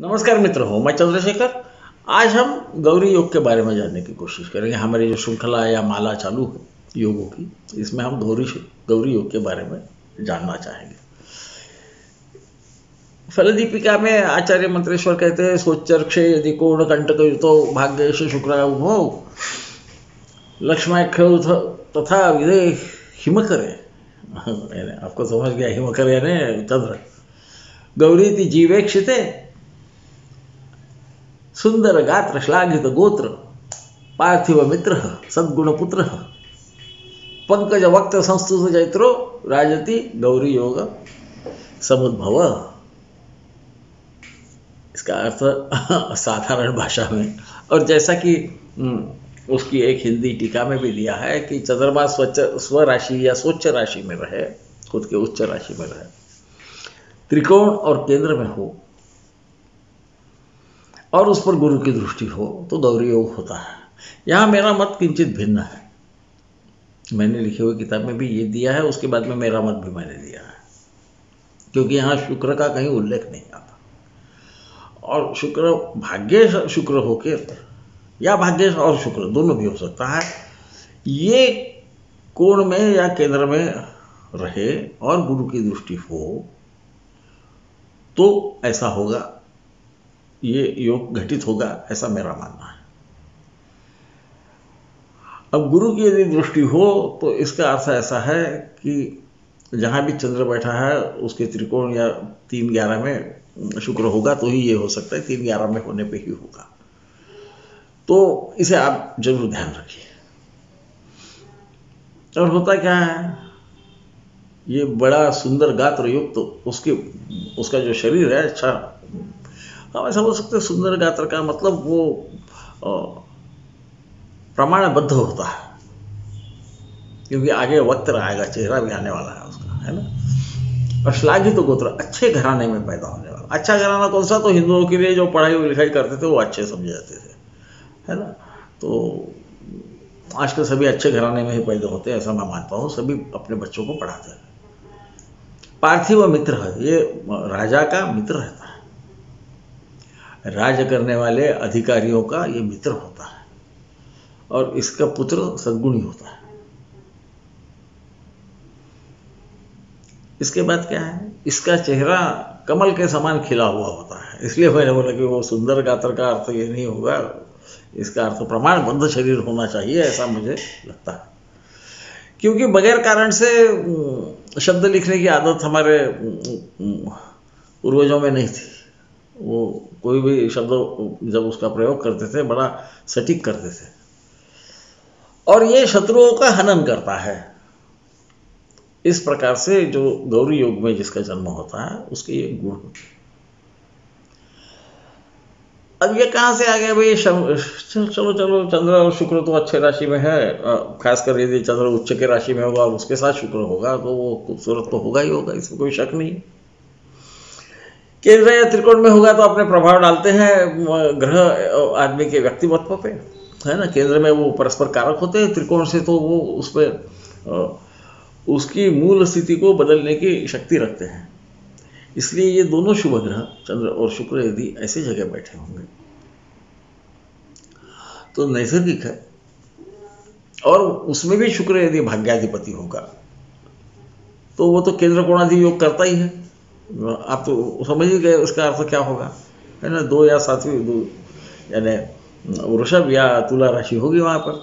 नमस्कार मित्रों, मैं चंद्रशेखर। आज हम गौरी योग के बारे में जानने की कोशिश करेंगे। हमारी जो श्रृंखला या माला चालू है योगों की, इसमें हम गौरी योग के बारे में जानना चाहेंगे। फलदीपिका में आचार्य मंत्रेश्वर कहते हैं, सोच्चर्क्षे यदि कोण कंटकयुतो भाग्येश शुक्र उभो लक्ष्मण तथा विदे हिमकरे। आपको समझ गया, हिमकरे यानी चंद्र। गौरी जीवेक्षिते सुंदर गात्र श्लाघित गोत्र पार्थिव मित्र सद्गुण पुत्र पंकज वक्त संस्तुत जैत्रो राजति गौरी योग समुद्भव। इसका अर्थ साधारण भाषा में, और जैसा कि उसकी एक हिंदी टीका में भी दिया है कि चंद्रमा स्व राशि या स्वच्छ राशि में रहे, खुद के उच्च राशि में रहे, त्रिकोण और केंद्र में हो और उस पर गुरु की दृष्टि हो तो गौरी योग होता है। यहाँ मेरा मत किंचित भिन्न है। मैंने लिखे हुए किताब में भी ये दिया है, उसके बाद में मेरा मत भी मैंने दिया है, क्योंकि यहाँ शुक्र का कहीं उल्लेख नहीं आता। और शुक्र भाग्येश शुक्र होके या भाग्येश और शुक्र दोनों भी हो सकता है, ये कोण में या केंद्र में रहे और गुरु की दृष्टि हो तो ऐसा होगा, ये योग घटित होगा, ऐसा मेरा मानना है। अब गुरु की यदि दृष्टि हो तो इसका अर्थ ऐसा है कि जहाँ भी चंद्र बैठा है उसके त्रिकोण या 3-11 में शुक्र होगा तो ही ये हो सकता है। 3-11 में होने पे ही होगा, तो इसे आप जरूर ध्यान रखिए। और होता क्या है, ये बड़ा सुंदर गात्र युक्त तो उसका जो शरीर है, अच्छा हम समझ सकते हैं सुंदर गात्र का मतलब वो प्रमाणबद्ध होता है, क्योंकि आगे वक्त आएगा, चेहरा भी आने वाला है उसका, है ना। और श्लाघित गोत्र, अच्छे घराने में पैदा होने वाला। अच्छा घराना कौन सा? तो हिंदुओं के लिए जो पढ़ाई लिखाई करते थे वो अच्छे समझे जाते थे, है ना। तो आजकल सभी अच्छे घराने में ही पैदा होते हैं, ऐसा मैं मानता हूँ। सभी अपने बच्चों को पढ़ाते हैं। पार्थिव मित्र है, ये राजा का मित्र रहता है, राज करने वाले अधिकारियों का ये मित्र होता है, और इसका पुत्र सद्गुणी होता है। इसके बाद क्या है, इसका चेहरा कमल के समान खिला हुआ होता है। इसलिए मैंने बोला कि वो सुंदर गात्र का अर्थ ये नहीं होगा, इसका अर्थ प्रमाणबद्ध शरीर होना चाहिए, ऐसा मुझे लगता है। क्योंकि बगैर कारण से शब्द लिखने की आदत हमारे पूर्वजों में नहीं थी। वो कोई भी शब्द जब उसका प्रयोग करते थे बड़ा सटीक करते थे, और ये शत्रुओं का हनन करता है। इस प्रकार से जो गौरी योग में जिसका जन्म होता है उसके ये गुण होते हैं। अब ये कहाँ से आ गया भाई? चलो चंद्र और शुक्र तो अच्छे राशि में है, खासकर यदि चंद्र उच्च के राशि में होगा और उसके साथ शुक्र होगा तो वो खूबसूरत तो होगा ही होगा, इसमें कोई शक नहीं। केंद्र या त्रिकोण में होगा तो अपने प्रभाव डालते हैं ग्रह आदमी के व्यक्तिमत्व पे, है ना। केंद्र में वो परस्पर कारक होते हैं, त्रिकोण से तो वो उस पर उसकी मूल स्थिति को बदलने की शक्ति रखते हैं। इसलिए ये दोनों शुभ ग्रह चंद्र और शुक्र यदि ऐसी जगह बैठे होंगे तो नैसर्गिक है। और उसमें भी शुक्र यदि भाग्याधिपति होगा तो वो तो केंद्र कोणादि योग करता ही है। आप तो समझ ही गए उसका अर्थ क्या होगा, है ना। 2 या 7वीं यानी वृषभ या तुला राशि होगी वहां पर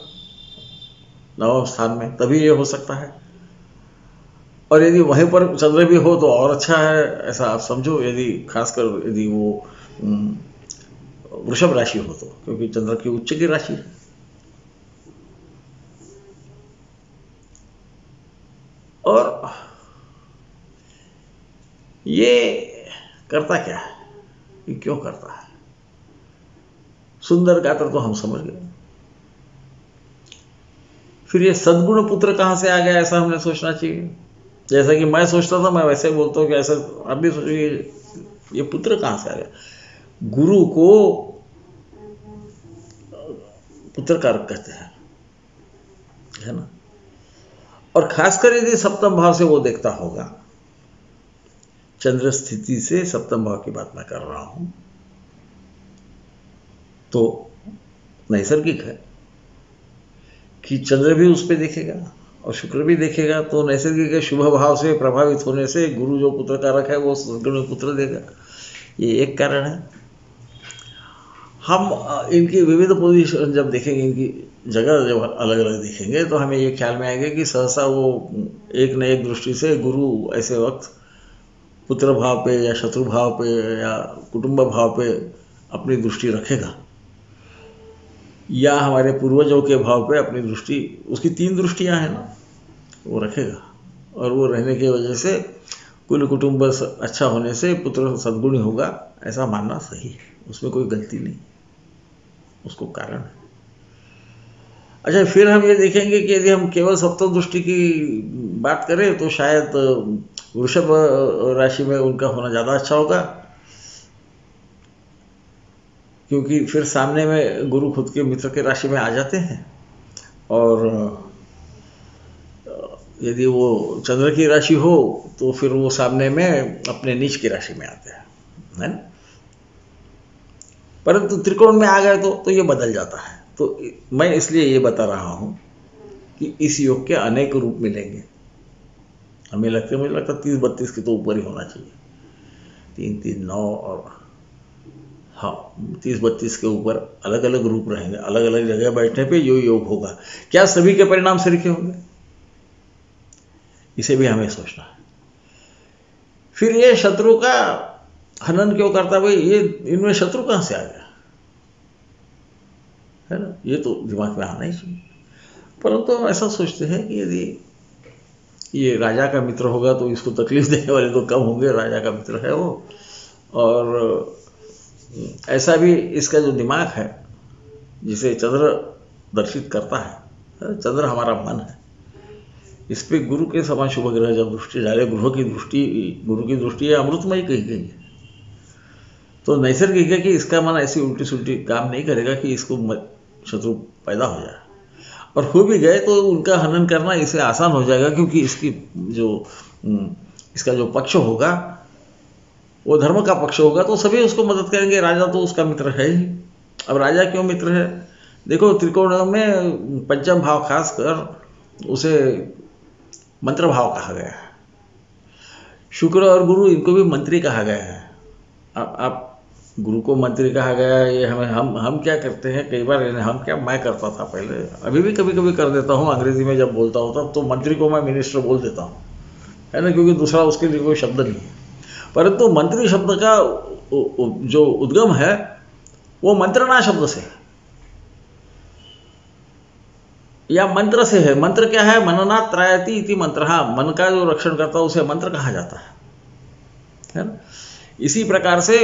9वें स्थान में, तभी ये हो सकता है। और यदि वहीं पर चंद्र भी हो तो और अच्छा है, ऐसा आप समझो। यदि खासकर यदि वो वृषभ राशि हो तो, क्योंकि चंद्र की उच्च की राशि है। और ये करता क्या है, ये क्यों करता है? सुंदर गात्र तो हम समझ गए, फिर ये सद्गुण पुत्र कहां से आ गया, ऐसा हमने सोचना चाहिए। जैसा कि मैं सोचता था मैं वैसे बोलता हूँ कि ऐसा आप भी सोचिए, ये पुत्र कहां से आ गया? गुरु को पुत्र कारक कहते हैं, है ना। और खासकर यदि सप्तम भाव से वो देखता होगा, चंद्र स्थिति से सप्तम भाव की बात मैं कर रहा हूं, तो नैसर्गिक है कि चंद्र भी उस पर देखेगा और शुक्र भी देखेगा, तो नैसर्गिक है शुभ भाव से प्रभावित होने से गुरु जो पुत्र कारक है वो सद्गुण पुत्र देगा। ये एक कारण है। हम इनकी विविध पोजीशन जब देखेंगे, इनकी जगह जब अलग अलग देखेंगे, तो हमें ये ख्याल में आएगा कि सहसा वो एक न एक दृष्टि से गुरु ऐसे वक्त पुत्र भाव पे या शत्रु भाव पे या कुटुंब भाव पे अपनी दृष्टि रखेगा, या हमारे पूर्वजों के भाव पे अपनी दृष्टि, उसकी 3 दृष्टियां हैं ना, वो रखेगा। और वो रहने की वजह से कुल कुटुंब अच्छा होने से पुत्र सद्गुणी होगा, ऐसा मानना सही है, उसमें कोई गलती नहीं, उसको कारण है। अच्छा, फिर हम ये देखेंगे कि यदि हम केवल सप्तम दृष्टि की बात करें तो शायद वृषभ राशि में उनका होना ज़्यादा अच्छा होगा, क्योंकि फिर सामने में गुरु खुद के मित्र के राशि में आ जाते हैं, और यदि वो चंद्र की राशि हो तो फिर वो सामने में अपने नीच की राशि में आते हैं, है ना। परंतु त्रिकोण में आ गए तो ये बदल जाता है। तो मैं इसलिए ये बता रहा हूँ कि इस योग के अनेक रूप मिलेंगे। मुझे लगता 30-32 के तो ऊपर ही होना चाहिए, 3-3, 9 और हाँ 30-32 के ऊपर अलग अलग रूप रहेंगे। अलग अलग जगह बैठने पे यो योग होगा। क्या सभी के परिणाम सरीखे होंगे, इसे भी हमें सोचना है। फिर ये शत्रु का हनन क्यों करता, भाई ये इनमें शत्रु कहाँ से आ गया, है ना, ये तो दिमाग में आना ही चाहिए। परंतु हम ऐसा सोचते हैं कि यदि ये राजा का मित्र होगा तो इसको तकलीफ देने वाले तो कम होंगे, राजा का मित्र है वो। और ऐसा भी इसका जो दिमाग है जिसे चंद्र दर्शित करता है, चंद्र हमारा मन है, इस पे गुरु के समान शुभ ग्रह जब दृष्टि डाले, गुरु की दृष्टि अमृतमयी कही गई है, तो नैसर्गिक है कि इसका मन ऐसी उल्टी सुल्टी काम नहीं करेगा कि इसको शत्रु पैदा हो जाए। और हो भी गए तो उनका हनन करना इसे आसान हो जाएगा, क्योंकि इसका जो पक्ष होगा वो धर्म का पक्ष होगा, तो सभी उसको मदद करेंगे। राजा तो उसका मित्र है ही। अब राजा क्यों मित्र है, देखो त्रिकोण में पंचम भाव खास कर उसे मंत्र भाव कहा गया है। शुक्र और गुरु इनको भी मंत्री कहा गया है। आप गुरु को मंत्री कहा गया है, ये हम क्या करते हैं कई बार, मैं करता था पहले, अभी भी कभी कभी कर देता हूँ, अंग्रेजी में जब बोलता हूँ तब तो मंत्री को मैं मिनिस्टर बोल देता हूँ, है ना, क्योंकि दूसरा उसके लिए कोई शब्द नहीं है। परंतु मंत्री शब्द का जो उद्गम है वो मंत्रणा शब्द से है या मंत्र से है। मंत्र क्या है, मनना त्रायति इति मंत्र, मन का जो रक्षण करता है उसे मंत्र कहा जाता है ना। इसी प्रकार से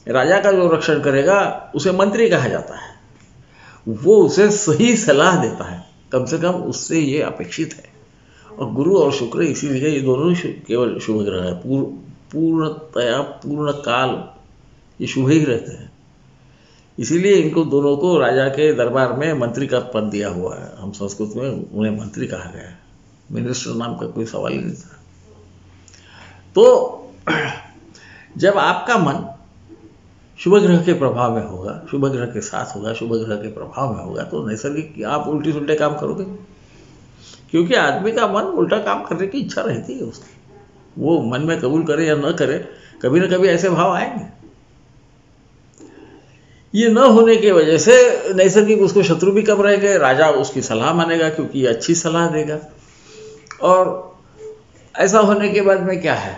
राजा का जो रक्षण करेगा उसे मंत्री कहा जाता है। वो उसे सही सलाह देता है, कम से कम उससे ये अपेक्षित है। और गुरु और शुक्र इसीलिए ये दोनों केवल शुभ ग्रह है, पूर्णतया पूर्ण काल ये शुभ ही रहते हैं। इसीलिए इनको दोनों को राजा के दरबार में मंत्री का पद दिया हुआ है। हम संस्कृत में उन्हें मंत्री कहा गया है, मिनिस्टर नाम का कोई सवाल ही नहीं था। तो जब आपका मन शुभ ग्रह के प्रभाव में होगा, शुभ ग्रह के साथ होगा, शुभ ग्रह के प्रभाव में होगा, तो नैसर्गिक आप उल्टी सुलटे काम करोगे, क्योंकि आदमी का मन उल्टा काम करने की इच्छा रहती है उसकी। वो मन में कबूल करे या न करे, कभी ना कभी ऐसे भाव आएंगे। ये न होने की वजह से नैसर्गिक उसको शत्रु भी कम रहेंगे, राजा उसकी सलाह मानेगा क्योंकि ये अच्छी सलाह देगा। और ऐसा होने के बाद में क्या है,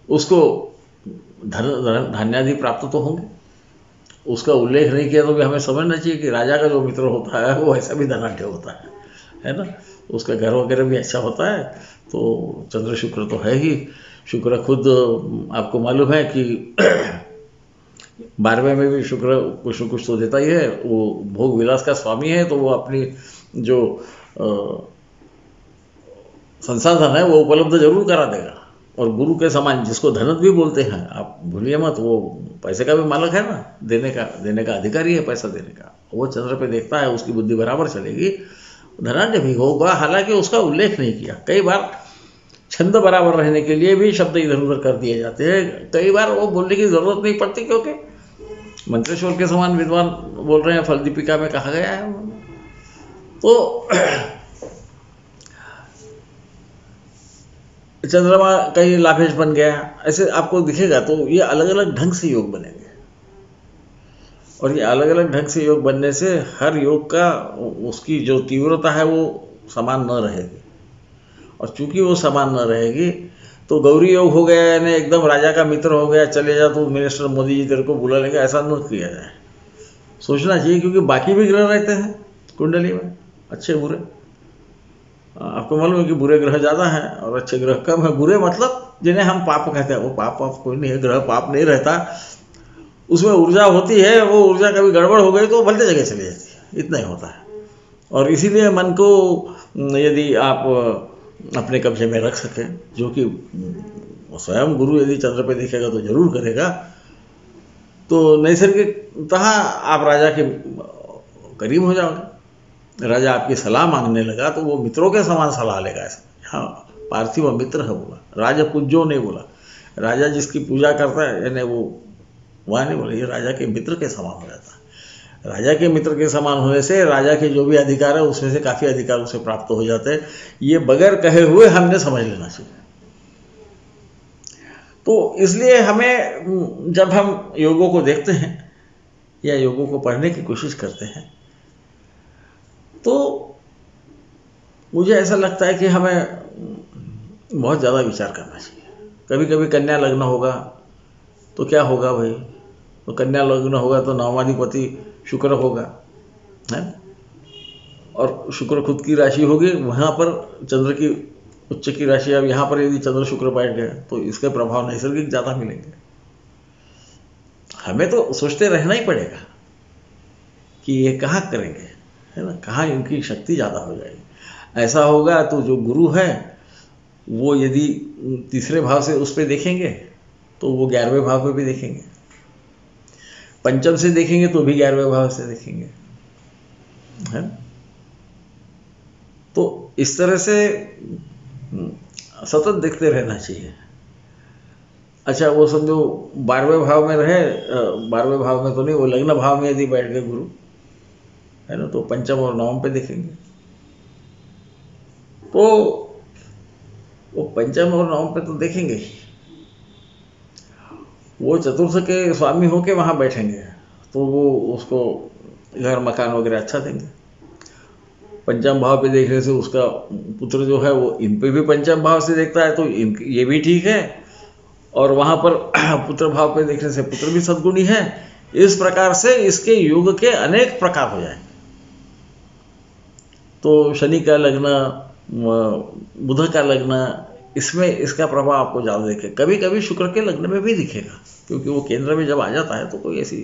उसको धान्यादि प्राप्त तो होंगे। उसका उल्लेख नहीं किया तो भी हमें समझना चाहिए कि राजा का जो मित्र होता है वो ऐसा भी धनाढ्य होता है ना। उसका घर वगैरह भी अच्छा होता है। तो चंद्र शुक्र तो है ही। शुक्र खुद आपको मालूम है कि 12वें में भी शुक्र कुछ न कुछ तो देता ही है। वो भोग विलास का स्वामी है, तो वो अपनी जो संसाधन है वो उपलब्ध जरूर करा देगा। और गुरु के समान, जिसको धनत भी बोलते हैं, आप भूलिए मत, वो पैसे का भी मालक है ना, देने का अधिकारी है पैसा देने का। वो चंद्र पे देखता है, उसकी बुद्धि बराबर चलेगी, धनाढ्य भी होगा। हालांकि उसका उल्लेख नहीं किया। कई बार छंद बराबर रहने के लिए भी शब्द इधर उधर कर दिए जाते हैं। कई बार वो बोलने की जरूरत नहीं पड़ती, क्योंकि मंत्रेश्वर के समान विद्वान बोल रहे हैं, फल दीपिका में कहा गया है। तो चंद्रमा कहीं लाभेश बन गया, ऐसे आपको दिखेगा। तो ये अलग अलग ढंग से योग बनेंगे, और ये अलग अलग ढंग से योग बनने से हर योग का उसकी जो तीव्रता है वो समान न रहेगी, और चूंकि वो समान न रहेगी तो गौरी योग हो गया, यानी एकदम राजा का मित्र हो गया, चले जा तो मिनिस्टर मोदी जी तेरे को बुला लेंगे, ऐसा न किया जाए। सोचना चाहिए, क्योंकि बाकी भी ग्रह रहते हैं कुंडली में, अच्छे बुरे। आपको मालूम है कि बुरे ग्रह ज़्यादा हैं और अच्छे ग्रह कम है। बुरे मतलब जिन्हें हम पाप कहते हैं, वो पाप कोई नहीं है, ग्रह पाप नहीं रहता, उसमें ऊर्जा होती है, वो ऊर्जा कभी गड़बड़ हो गई तो भलते जगह चली जाती है, इतना ही होता है। और इसीलिए मन को यदि आप अपने कब्जे में रख सकें, जो कि स्वयं गुरु यदि चंद्र पे दिखेगा तो जरूर करेगा, तो नैसर्गिकतः आप राजा के करीब हो जाओगे। राजा आपकी सलाह मांगने लगा तो वो मित्रों के समान सलाह लेगा। ऐसा हाँ, पार्थिव मित्र है बोला, राजा पूज्यो नहीं बोला। राजा जिसकी पूजा करता है यानी वो वहाँ नहीं बोला, ये राजा के मित्र के समान हो जाता है। राजा के मित्र के समान होने से राजा के जो भी अधिकार है उसमें से काफ़ी अधिकार उसे प्राप्त हो जाते हैं। ये बगैर कहे हुए हमने समझ लेना चाहिए। तो इसलिए हमें जब हम योगों को देखते हैं या योगों को पढ़ने की कोशिश करते हैं तो मुझे ऐसा लगता है कि हमें बहुत ज़्यादा विचार करना चाहिए। कभी कभी कन्या लग्न होगा तो क्या होगा भाई, तो कन्या लग्न होगा तो नवमाधिपति शुक्र होगा, है, और शुक्र खुद की राशि होगी, वहाँ पर चंद्र की उच्च की राशि। अब यहाँ पर यदि चंद्र शुक्र बैठ गए तो इसके प्रभाव नैसर्गिक ज़्यादा मिलेंगे। हमें तो सोचते रहना ही पड़ेगा कि ये कहाँ करेंगे, है ना, कहाँ इनकी शक्ति ज़्यादा हो जाएगी। ऐसा होगा तो जो गुरु है वो यदि तीसरे भाव से उस पर देखेंगे तो वो 11वें भाव पे भी देखेंगे, पंचम से देखेंगे तो भी 11वें भाव से देखेंगे, है। तो इस तरह से सतत देखते रहना चाहिए। अच्छा, वो समझो 12वें भाव में रहे, 12वें भाव में तो नहीं, वो लग्न भाव में यदि बैठ गए गुरु, है ना, तो पंचम और नवम पे देखेंगे। तो वो पंचम और नवम पे तो देखेंगे ही, वो चतुर्थ के स्वामी होके वहाँ बैठेंगे तो वो उसको घर मकान वगैरह अच्छा देंगे। पंचम भाव पे देखने से उसका पुत्र जो है वो इन पे भी पंचम भाव से देखता है तो ये भी ठीक है, और वहाँ पर पुत्र भाव पे देखने से पुत्र भी सद्गुणी है। इस प्रकार से इसके योग के अनेक प्रकार हो जाएंगे। तो शनि का लग्न, बुध का लग्न, इसमें इसका प्रभाव आपको ज़्यादा दिखे। कभी कभी शुक्र के लग्न में भी दिखेगा, क्योंकि वो केंद्र में जब आ जाता है तो कोई ऐसी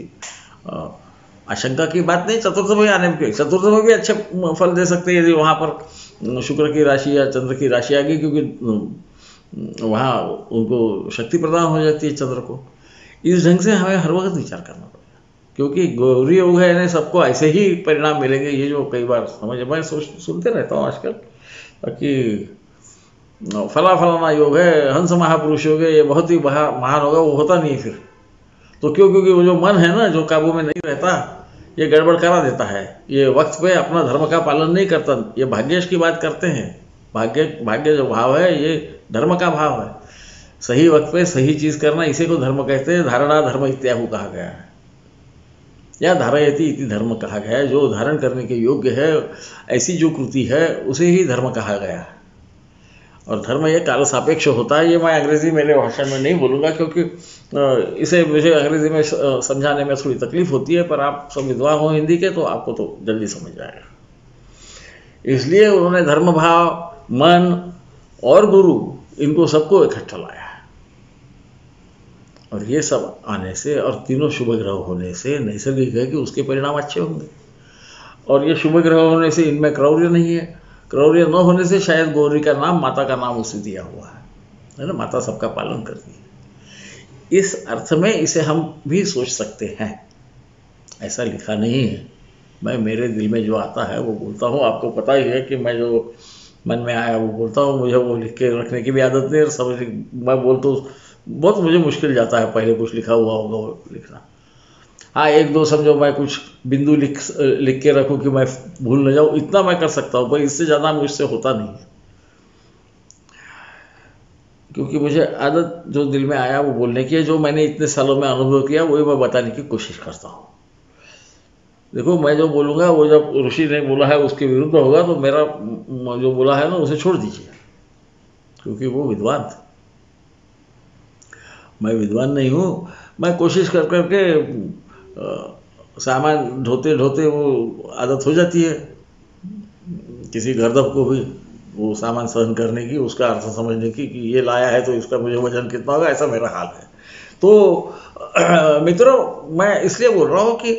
आशंका की बात नहीं। चतुर्थ में आने में, चतुर्थ में भी अच्छे फल दे सकते हैं यदि वहाँ पर शुक्र की राशि या चंद्र की राशि आ गई, क्योंकि वहाँ उनको शक्ति प्रदान हो जाती है चंद्र को। इस ढंग से हमें हर वक्त विचार करना पड़ेगा, क्योंकि गौरी योग है, सबको ऐसे ही परिणाम मिलेंगे। ये जो कई बार मैं सुनते रहता हूँ आजकल कि फलाना योग है, हंस महापुरुष योग है, ये बहुत ही महान होगा, वो होता नहीं फिर। तो क्यों? क्योंकि वो जो मन है ना, जो काबू में नहीं रहता, ये गड़बड़ करा देता है, ये वक्त पे अपना धर्म का पालन नहीं करता। ये भाग्येश की बात करते हैं, भाग्य जो भाव है ये धर्म का भाव है। सही वक्त पे सही चीज़ करना, इसी को धर्म कहते हैं। धारणा धर्म इत्याहु कहा गया है, या धारयति इति धर्म कहा गया है। जो धारण करने के योग्य है, ऐसी जो कृति है, उसे ही धर्म कहा गया है। और धर्म ये काल सापेक्ष होता है। ये मैं अंग्रेजी मेरे भाषा में नहीं बोलूँगा, क्योंकि इसे मुझे अंग्रेजी में समझाने में थोड़ी तकलीफ होती है, पर आप सब विद्वान हो हिंदी के तो आपको तो जल्दी समझ जाएगा। इसलिए उन्होंने धर्म भाव, मन और गुरु, इनको सबको इकट्ठा लाया है। और ये सब आने से और तीनों शुभ ग्रह होने से नैसर्गिक है कि उसके परिणाम अच्छे होंगे। और ये शुभ ग्रह होने से इनमें क्रौर्य नहीं है। क्रौर्य न होने से शायद गौरी का नाम, माता का नाम उसे दिया हुआ है ना, माता सबका पालन करती है। इस अर्थ में इसे हम भी सोच सकते हैं, ऐसा लिखा नहीं है। मैं मेरे दिल में जो आता है वो बोलता हूँ। आपको पता ही है कि मैं जो मन में आया वो बोलता हूँ। मुझे वो लिख के रखने की भी आदत नहीं, और समझ मैं बोलता हूँ बहुत मुझे मुश्किल जाता है, पहले कुछ लिखा हुआ होगा वो लिखना। हाँ, एक दो समझो मैं कुछ बिंदु लिख के रखूँ कि मैं भूल न जाऊँ, इतना मैं कर सकता हूँ, पर इससे ज़्यादा मुझसे होता नहीं है। क्योंकि मुझे आदत जो दिल में आया वो बोलने की है, जो मैंने इतने सालों में अनुभव किया वही मैं बताने की कोशिश करता हूँ। देखो, मैं जो बोलूँगा वो जब ऋषि ने बोला है उसके विरुद्ध होगा तो मेरा जो बोला है ना उसे छोड़ दीजिए, क्योंकि वो विद्वान था, मैं विद्वान नहीं हूँ। मैं कोशिश कर करके सामान ढोते ढोते वो आदत हो जाती है किसी गर्दभ को भी वो सामान सहन करने की, उसका अर्थ समझने की कि ये लाया है तो इसका मुझे वजन कितना होगा, ऐसा मेरा हाल है। तो मित्रों, मैं इसलिए बोल रहा हूँ कि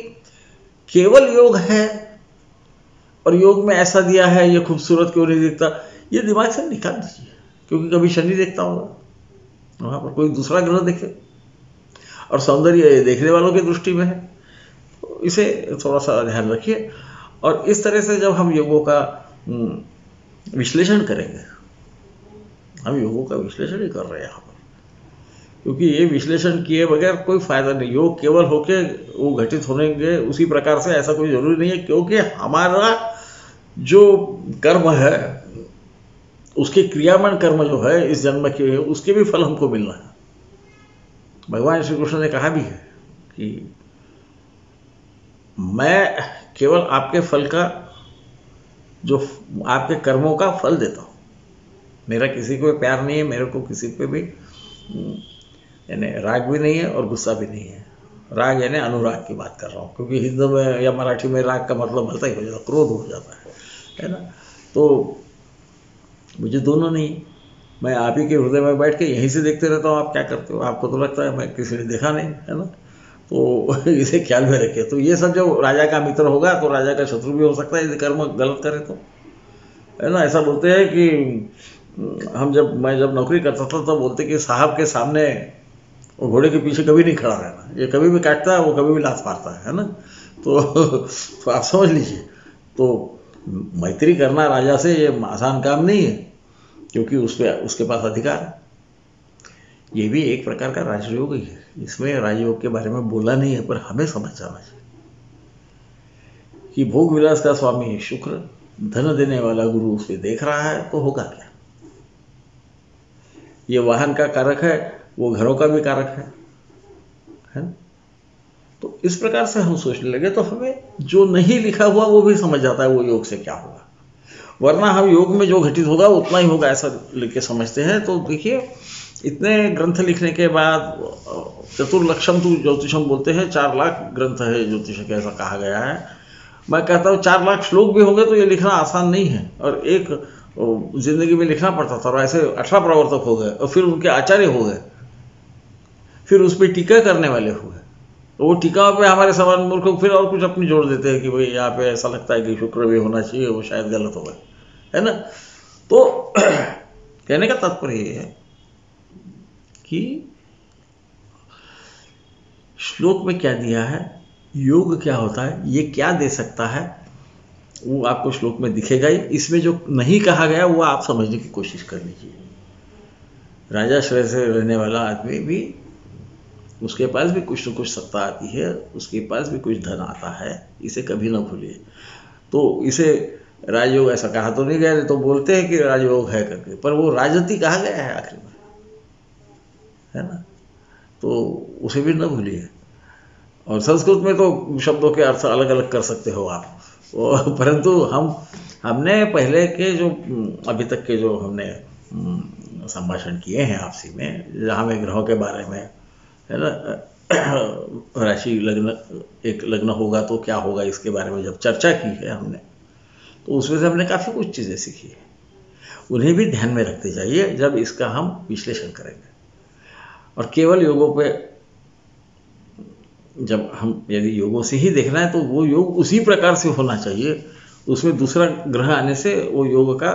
केवल योग है और योग में ऐसा दिया है, ये खूबसूरत क्यों नहीं दिखता, ये दिमाग से निकाल दीजिए। क्योंकि कभी शनि देखता होगा, वहाँ पर कोई दूसरा ग्रह देखे, और सौंदर्य देखने वालों की दृष्टि में है, तो इसे थोड़ा सा ध्यान रखिए। और इस तरह से जब हम योगों का विश्लेषण करेंगे, हम योगों का विश्लेषण ही कर रहे हैं यहाँ पर, क्योंकि ये विश्लेषण किए बगैर कोई फायदा नहीं। योग केवल होके वो घटित होंगे उसी प्रकार से, ऐसा कोई जरूरी नहीं है, क्योंकि हमारा जो कर्म है, उसके क्रियामन कर्म जो है इस जन्म के, उसके भी फल हमको मिलना है। भगवान श्री कृष्ण ने कहा भी है कि मैं केवल आपके फल का, जो आपके कर्मों का फल देता हूँ, मेरा किसी को प्यार नहीं है, मेरे को किसी पे भी यानी राग भी नहीं है और गुस्सा भी नहीं है। राग यानी अनुराग की बात कर रहा हूँ, क्योंकि हिंदी में या मराठी में राग का मतलब भलता ही हो जाता, क्रोध हो जाता है ना। तो मुझे दोनों नहीं, मैं आप ही के हृदय में बैठ के यहीं से देखते रहता हूँ आप क्या करते हो। आपको तो लगता है मैं किसी ने देखा नहीं, है ना, तो इसे ख्याल में रखिए। तो ये सब जो राजा का मित्र होगा तो राजा का शत्रु भी हो सकता है यदि कर्म गलत करे तो, है ना। ऐसा बोलते हैं कि मैं जब नौकरी करता था तो बोलते कि साहब के सामने वो घोड़े के पीछे कभी नहीं खड़ा रहना, ये कभी भी काटता है, वो कभी भी लात मारता है ना। तो आप समझ लीजिए, तो मैत्री करना राजा से ये आसान काम नहीं है, क्योंकि उसके पास अधिकार है। ये भी एक प्रकार का राजयोग ही है, इसमें राजयोग के बारे में बोला नहीं है, पर हमें समझ जाना चाहिए कि भोग विलास का स्वामी शुक्र, धन देने वाला गुरु उसे देख रहा है, तो होगा क्या। ये वाहन का कारक है, वो घरों का भी कारक है ना। तो इस प्रकार से हम सोचने लगे तो हमें जो नहीं लिखा हुआ वो भी समझ जाता है वो योग से क्या होगा, वरना हम योग में जो घटित होगा उतना ही होगा ऐसा लिख के समझते हैं। तो देखिए, इतने ग्रंथ लिखने के बाद, चतुर्लक्षम तो ज्योतिषम बोलते हैं, 4 लाख ग्रंथ है ज्योतिष के, ऐसा कहा गया है। मैं कहता हूँ 4 लाख श्लोक भी होंगे तो ये लिखना आसान नहीं है, और एक जिंदगी में लिखना पड़ता था। और ऐसे 18 प्रवर्तक हो गए, और फिर उनके आचार्य हो गए, फिर उस पर टीका करने वाले हुए। तो वो टीका पे हमारे समान मूर्ख फिर और कुछ अपनी जोड़ देते हैं कि भाई यहाँ पे ऐसा लगता है कि शुक्र भी होना चाहिए, वो शायद गलत होगा, है ना। तो कहने का तात्पर्य ये है कि श्लोक में क्या दिया है, योग क्या होता है, ये क्या दे सकता है, वो आपको श्लोक में दिखेगा ही। इसमें जो नहीं कहा गया वो आप समझने की कोशिश कर लीजिए। राजाश्रय से रहने वाला आदमी भी, उसके पास भी कुछ न कुछ सत्ता आती है, उसके पास भी कुछ धन आता है, इसे कभी ना भूलिए। तो इसे राजयोग ऐसा कहा तो नहीं गया, तो बोलते हैं कि राजयोग है करके, पर वो राजती कहा गया है आखिर में, है ना। तो उसे भी ना भूलिए। और संस्कृत में तो शब्दों के अर्थ अलग अलग कर सकते हो आप, परंतु हमने पहले के जो अभी तक के जो हमने संभाषण किए हैं आपसी में, जहाँ में ग्रहों के बारे में, है ना, राशि लग्न, एक लग्न होगा तो क्या होगा, इसके बारे में जब चर्चा की है हमने, तो उसमें से हमने काफ़ी कुछ चीज़ें सीखी है। उन्हें भी ध्यान में रखते जाइए जब इसका हम विश्लेषण करेंगे। और केवल योगों पे जब हम, यदि योगों से ही देखना है तो वो योग उसी प्रकार से होना चाहिए, उसमें दूसरा ग्रह आने से वो योग का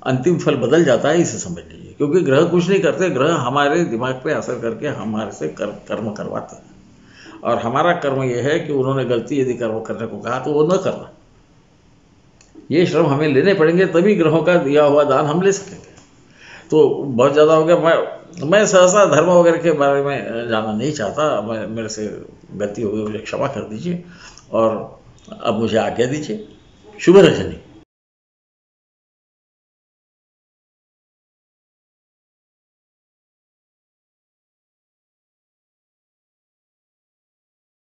अंतिम फल बदल जाता है, इसे समझ लीजिए। क्योंकि ग्रह कुछ नहीं करते, ग्रह हमारे दिमाग पे असर करके हमारे से कर्म करवाते हैं, और हमारा कर्म यह है कि उन्होंने गलती यदि कर्म करने को कहा तो वो न करना। ये श्रम हमें लेने पड़ेंगे, तभी ग्रहों का दिया हुआ दान हम ले सकेंगे। तो बहुत ज़्यादा हो गया, मैं मैं सहसा धर्म वगैरह के बारे में जानना नहीं चाहता। मैं मेरे से गलती हो गई, मुझे क्षमा कर दीजिए और अब मुझे आज्ञा दीजिए। शुभ रजनी।